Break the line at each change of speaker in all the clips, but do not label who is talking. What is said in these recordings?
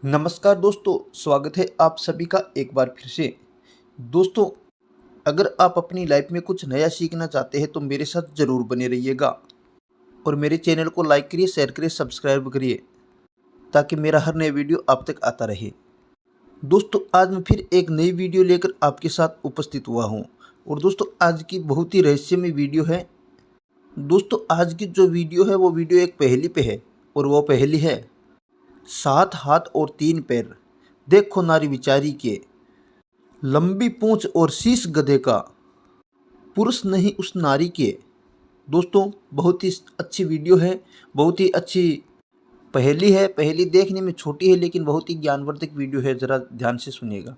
नमस्कार दोस्तों, स्वागत है आप सभी का एक बार फिर से। दोस्तों, अगर आप अपनी लाइफ में कुछ नया सीखना चाहते हैं तो मेरे साथ ज़रूर बने रहिएगा और मेरे चैनल को लाइक करिए, शेयर करिए, सब्सक्राइब करिए ताकि मेरा हर नया वीडियो आप तक आता रहे। दोस्तों, आज मैं फिर एक नई वीडियो लेकर आपके साथ उपस्थित हुआ हूँ और दोस्तों आज की बहुत ही रहस्यमय वीडियो है। दोस्तों, आज की जो वीडियो है वो वीडियो एक पहेली पे है और वो पहेली है 7 हाथ और 3 पैर, देखो नारी विचारी के, लंबी पूंछ और शीश गधे का, पुरुष नहीं उस नारी के। दोस्तों, बहुत ही अच्छी वीडियो है, बहुत ही अच्छी पहेली है। पहेली देखने में छोटी है लेकिन बहुत ही ज्ञानवर्धक वीडियो है, ज़रा ध्यान से सुनिएगा।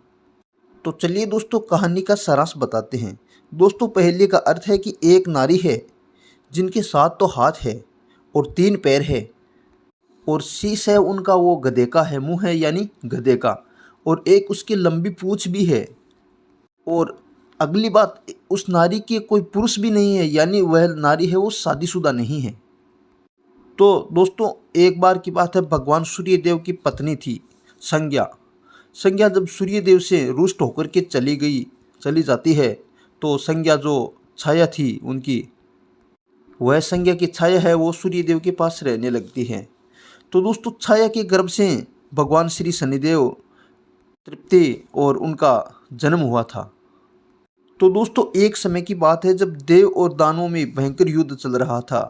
तो चलिए दोस्तों, कहानी का सारांश बताते हैं। दोस्तों, पहेली का अर्थ है कि एक नारी है जिनके 7 तो हाथ है और 3 पैर है और शीश है उनका, वो गधे का है, मुंह है यानी गधे का, और एक उसकी लंबी पूंछ भी है। और अगली बात, उस नारी के कोई पुरुष भी नहीं है, यानी वह नारी है वो शादीशुदा नहीं है। तो दोस्तों, एक बार की बात है, भगवान सूर्यदेव की पत्नी थी संज्ञा। संज्ञा जब सूर्यदेव से रुष्ट होकर के चली जाती है तो संज्ञा जो छाया थी उनकी, वह संज्ञा की छाया है वो सूर्यदेव के पास रहने लगती है। तो दोस्तों, छाया के गर्भ से भगवान श्री शनिदेव, तृप्ति और उनका जन्म हुआ था। तो दोस्तों, एक समय की बात है जब देव और दानवों में भयंकर युद्ध चल रहा था।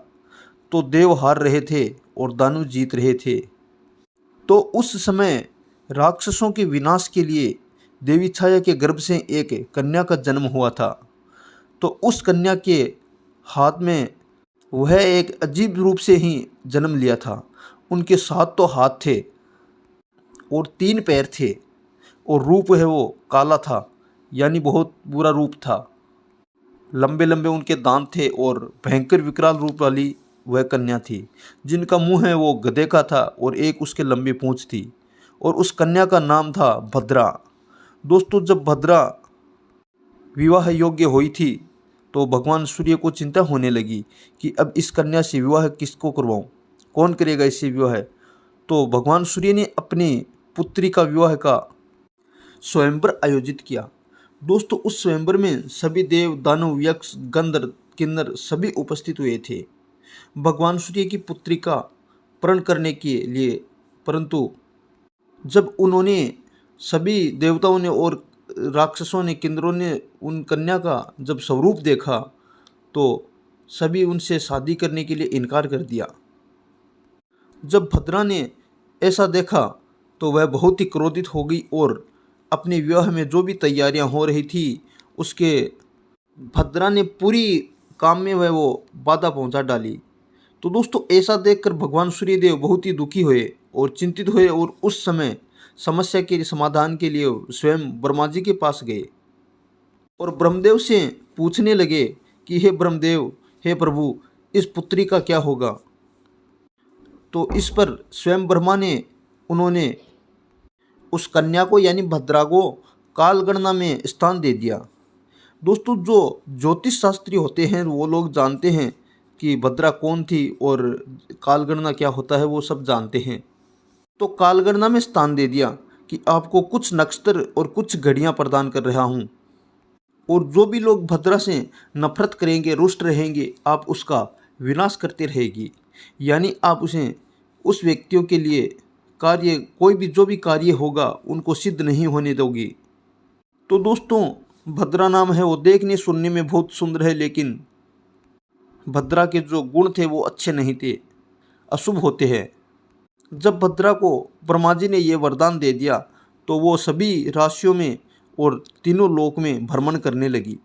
तो देव हार रहे थे और दानव जीत रहे थे। तो उस समय राक्षसों के विनाश के लिए देवी छाया के गर्भ से एक कन्या का जन्म हुआ था। तो उस कन्या के हाथ में वह एक अजीब रूप से ही जन्म लिया था। उनके 7 तो हाथ थे और 3 पैर थे और रूप है वो काला था, यानी बहुत बुरा रूप था। लंबे लंबे उनके दांत थे और भयंकर विकराल रूप वाली वह कन्या थी, जिनका मुंह है वो गधे का था और एक उसके लंबी पूंछ थी। और उस कन्या का नाम था भद्रा। दोस्तों, जब भद्रा विवाह योग्य हुई थी तो भगवान सूर्य को चिंता होने लगी कि अब इस कन्या से विवाह किसको करवाऊं, कौन करेगा इससे विवाह। तो भगवान सूर्य ने अपनी पुत्री का विवाह का स्वयंवर आयोजित किया। दोस्तों, उस स्वयंवर में सभी देव, दानव, यक्ष, गंधर्व, किन्नर सभी उपस्थित हुए थे भगवान सूर्य की पुत्री का प्रण करने के लिए। परंतु जब उन्होंने, सभी देवताओं ने और राक्षसों ने, किन्नरों ने उन कन्या का जब स्वरूप देखा तो सभी उनसे शादी करने के लिए इनकार कर दिया। जब भद्रा ने ऐसा देखा तो वह बहुत ही क्रोधित हो गई और अपने विवाह में जो भी तैयारियां हो रही थी उसके, भद्रा ने पूरी काम में वह वो बाधा पहुंचा डाली। तो दोस्तों, ऐसा देखकर भगवान सूर्यदेव बहुत ही दुखी हुए और चिंतित हुए और उस समय समस्या के समाधान के लिए स्वयं ब्रह्मा जी के पास गए और ब्रह्मदेव से पूछने लगे कि हे ब्रह्मदेव, हे प्रभु, इस पुत्री का क्या होगा। तो इस पर स्वयं ब्रह्मा ने, उन्होंने उस कन्या को यानी भद्रा को कालगणना में स्थान दे दिया। दोस्तों, जो ज्योतिष शास्त्री होते हैं वो लोग जानते हैं कि भद्रा कौन थी और कालगणना क्या होता है, वो सब जानते हैं। तो कालगणना में स्थान दे दिया कि आपको कुछ नक्षत्र और कुछ घड़ियां प्रदान कर रहा हूं और जो भी लोग भद्रा से नफरत करेंगे, रुष्ट रहेंगे, आप उसका विनाश करते रहेगी, यानी आप उसे, उस व्यक्तियों के लिए कार्य, कोई भी जो भी कार्य होगा उनको सिद्ध नहीं होने दोगी। तो दोस्तों, भद्रा नाम है वो देखने सुनने में बहुत सुंदर है, लेकिन भद्रा के जो गुण थे वो अच्छे नहीं थे, अशुभ होते हैं। जब भद्रा को ब्रह्मा जी ने ये वरदान दे दिया तो वो सभी राशियों में और तीनों लोक में भ्रमण करने लगी।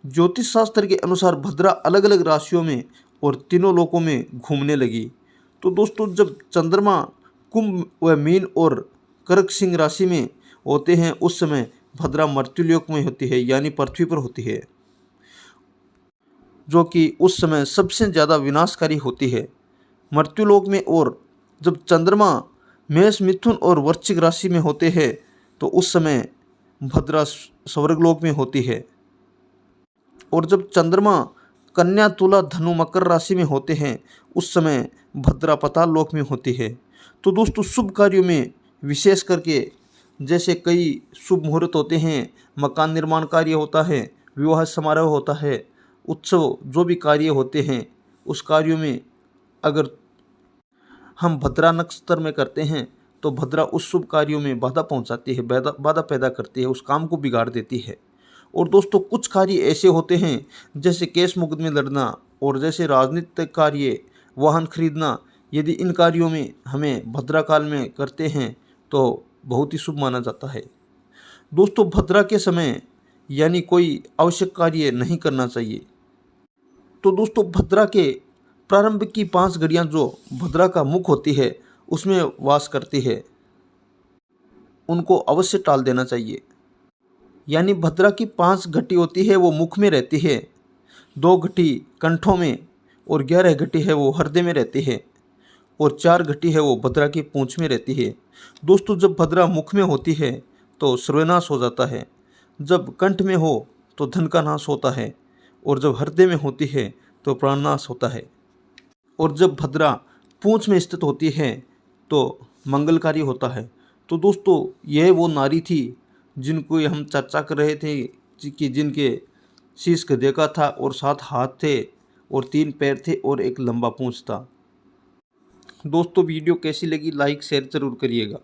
ज्योतिष शास्त्र के अनुसार भद्रा अलग अलग राशियों में और तीनों लोकों में घूमने लगी। तो दोस्तों, जब चंद्रमा कुंभ व मीन और कर्क सिंह राशि में होते हैं उस समय भद्रा मृत्युलोक में होती है, यानी पृथ्वी पर होती है, जो कि उस समय सबसे ज़्यादा विनाशकारी होती है मृत्युलोक में। और जब चंद्रमा मेष, मिथुन और वृश्चिक राशि में होते हैं तो उस समय भद्रा स्वर्गलोक में होती है। और जब चंद्रमा कन्या, तुला, धनु, मकर राशि में होते हैं उस समय भद्रा पाताल लोक में होती है। तो दोस्तों, शुभ कार्यों में विशेष करके जैसे कई शुभ मुहूर्त होते हैं, मकान निर्माण कार्य होता है, विवाह समारोह होता है, उत्सव जो भी कार्य होते हैं, उस कार्यों में अगर हम भद्रा नक्षत्र में करते हैं तो भद्रा उस शुभ कार्यों में बाधा पहुंचाती है, बाधा पैदा करती है, उस काम को बिगाड़ देती है। और दोस्तों कुछ कार्य ऐसे होते हैं जैसे केस मुकदमे लड़ना और जैसे राजनीतिक कार्य, वाहन खरीदना, यदि इन कार्यों में हमें भद्रा काल में करते हैं तो बहुत ही शुभ माना जाता है। दोस्तों भद्रा के समय यानी कोई आवश्यक कार्य नहीं करना चाहिए। तो दोस्तों भद्रा के प्रारंभ की 5 घड़ियां जो भद्रा का मुख होती है उसमें वास करती है, उनको अवश्य टाल देना चाहिए। यानी भद्रा की 5 घटी होती है वो मुख में रहती है, 2 घटी कंठों में और 11 घटी है वो हृदय में रहती है और 4 घटी है वो भद्रा की पूंछ में रहती है। दोस्तों जब भद्रा मुख में होती है तो सर्वनाश हो जाता है, जब कंठ में हो तो धन का नाश होता है और जब हृदय में होती है तो प्राणनाश होता है। और जब भद्रा पूंछ में स्थित होती है तो मंगलकारी होता है। तो दोस्तों यह वो नारी थी जिनको हम चर्चा कर रहे थे कि जिनके शीश गधे का था और 7 हाथ थे और 3 पैर थे और एक लंबा पूंछ था। दोस्तों वीडियो कैसी लगी लाइक शेयर जरूर करिएगा।